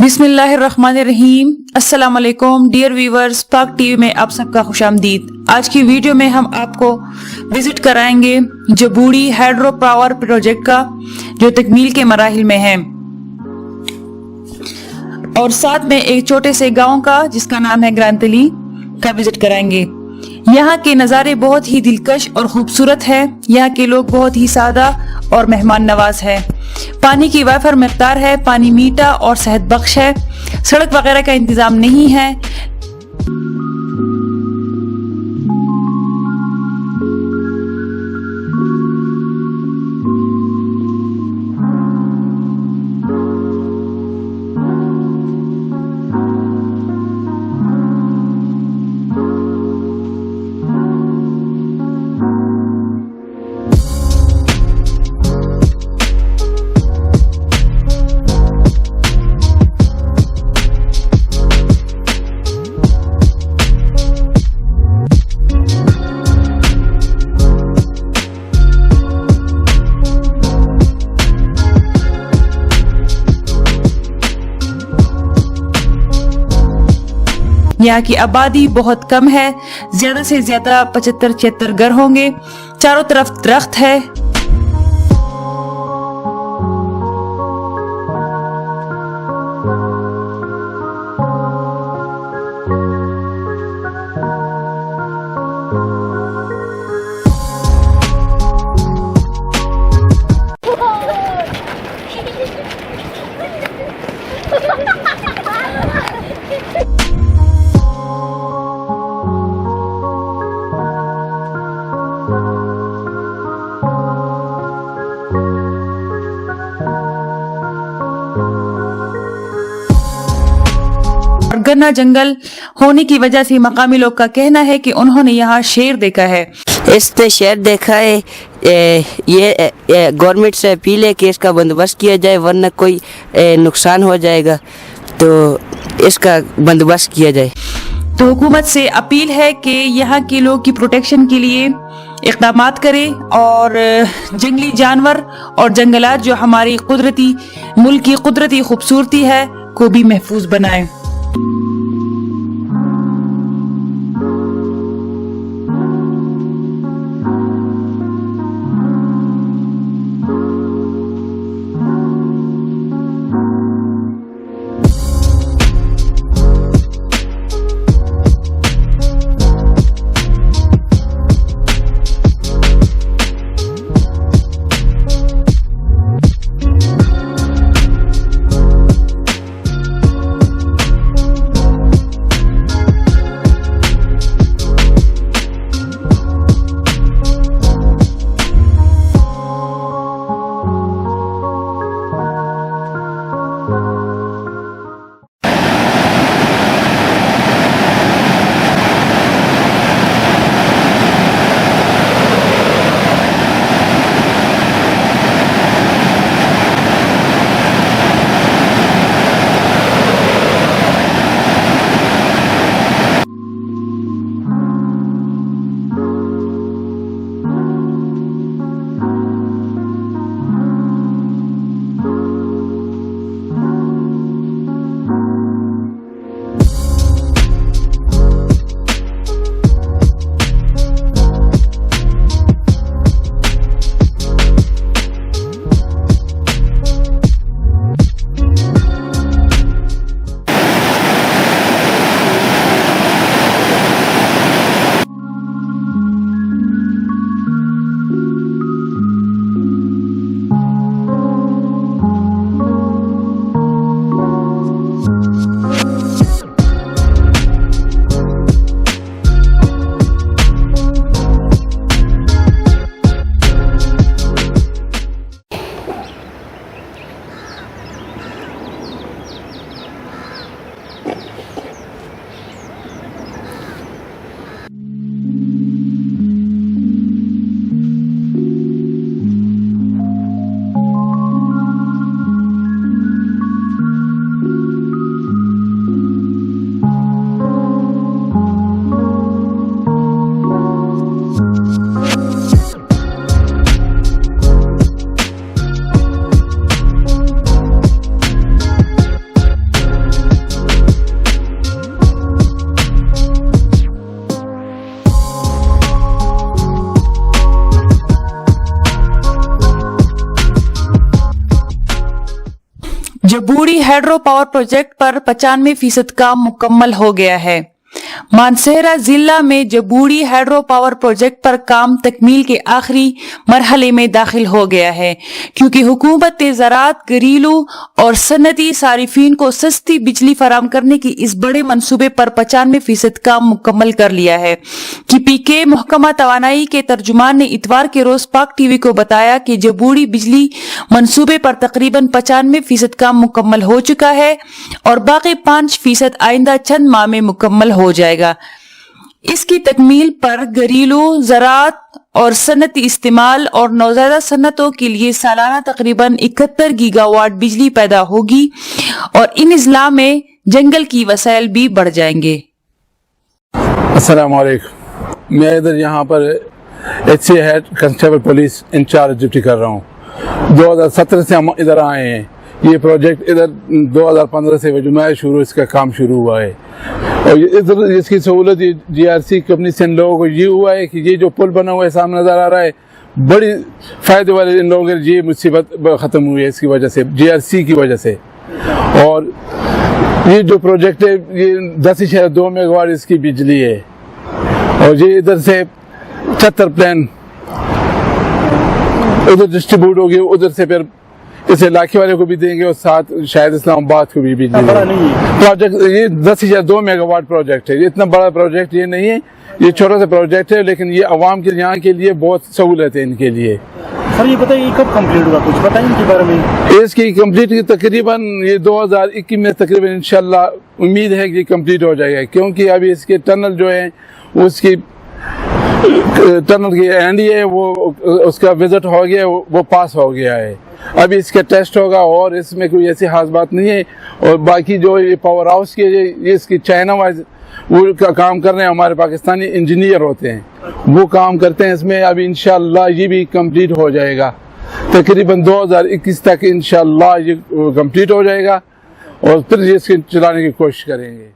بسم اللہ الرحمن الرحیم۔ السلام علیکم ڈیئر ویورز، پاک ٹی وی میں آپ سب کا خوش آمدید۔ آج کی ویڈیو میں ہم آپ کو وزٹ کرائیں گے جبوڑی ہائیڈرو پاور پروجیکٹ کا، جو تکمیل کے مراحل میں ہے، اور ساتھ میں ایک چھوٹے سے گاؤں کا جس کا نام ہے گرانتلی کا وزٹ کرائیں گے۔ یہاں کے نظارے بہت ہی دلکش اور خوبصورت ہے۔ یہاں کے لوگ بہت ہی سادہ اور مہمان نواز ہے۔ پانی کی وافر مقدار ہے، پانی میٹھا اور صحت بخش ہے۔ سڑک وغیرہ کا انتظام نہیں ہے۔ یہاں کی آبادی بہت کم ہے، زیادہ سے زیادہ 75-76 گھر ہوں گے۔ چاروں طرف درخت ہے۔ گنا جنگل ہونے کی وجہ سے مقامی لوگ کا کہنا ہے کہ انہوں نے یہاں شیر دیکھا ہے۔ اس نے شیر دیکھا ہے۔ یہ گورنمنٹ سے اپیل ہے کہ اس کا بندوبست کیا جائے، ورنہ کوئی نقصان ہو جائے گا، تو اس کا بندوبست کیا جائے۔ تو حکومت سے اپیل ہے کہ یہاں کے لوگ کی پروٹیکشن کے لیے اقدامات کرے، اور جنگلی جانور اور جنگلات جو ہماری ملک کی قدرتی خوبصورتی ہے کو بھی محفوظ بنائیں۔ हाइड्रो पावर प्रोजेक्ट पर 95% काम मुकम्मल हो गया है। मानसहरा जिला में जबूड़ी हाइड्रो पावर प्रोजेक्ट पर काम तकमील के आखिरी मरहले में दाखिल हो गया है, क्योंकि हुकूमत ने ज़राअत, घरेलू और सनती सारिफीन को सस्ती बिजली फराम करने की इस बड़े मंसूबे पर 95% काम मुकम्मल कर लिया है। KPK महकमा तवानाई के तर्जुमान ने इतवार के रोज पाक टीवी को बताया कि जबूड़ी बिजली मंसूबे पर तकरीबन 95% काम मुकम्मल हो चुका है और बाकी 5% आइंदा चंद माह में मुकम्मल हो जाएगा। इसकी तकमील पर घरेलू, ज़राअत और सनती इस्तेमाल और नौज़ायदा सन्नतों के लिए सालाना तकरीबन 71 गीगावाट बिजली पैदा होगी और इन अजला में जंगल की वसाइल भी बढ़ जाएंगे। अस्सलाम वालेकुम। मैं इधर यहाँ पर HC head constable police in charge duty कर रहा हूँ। 2017 से हम इधर आए हैं। ये प्रोजेक्ट इधर 2015 से वजुमाया शुरू इसका काम शुरू हुआ है और इधर इसकी सहूलत GRC कंपनी से इन लोगों को ये हुआ है कि ये जो पुल बना हुआ है सामने नज़र आ रहा है, बड़ी फ़ायदे वाले इन लोगों की ये मुसीबत ख़त्म हुई है इसकी वजह से, GRC की वजह से। और ये जो प्रोजेक्ट है ये 10.2 मेगावाट इसकी बिजली है और ये इधर से 76 प्लान उधर डिस्ट्रीब्यूट होगी, उधर से फिर इस इलाके वाले को भी देंगे और साथ शायद इस्लामाबाद को भी बिजली देंगे। प्रोजेक्ट ये 10.2 मेगावाट प्रोजेक्ट है। ये इतना बड़ा प्रोजेक्ट ये नहीं है, ये छोटा सा प्रोजेक्ट है, लेकिन ये अवाम के यहाँ के लिए बहुत सहूलत है इनके लिए। सर ये बताइए कब कंप्लीट होगा, कुछ बताइए इनके बारे में। इसकी कंप्लीट की तकरीबन ये 2021 में तकरीबन इंशाल्लाह उम्मीद है कि कंप्लीट हो जाएगा, क्योंकि अभी इसके टनल जो है उसकी टनल की एंडी है वो उसका विजिट हो गया, वो पास हो गया है। अभी इसका टेस्ट होगा और इसमें कोई ऐसी खास बात नहीं है। और बाकी जो ये पावर हाउस के ये इसकी चाइना वाइज वो काम कर रहे हैं, हमारे पाकिस्तानी इंजीनियर होते हैं, वो काम करते हैं इसमें। अभी इंशाल्लाह ये भी कंप्लीट हो जाएगा, तकरीबन 2021 तक इंशाल्लाह ये कंप्लीट हो जाएगा और फिर इसके चलाने की कोशिश करेंगे।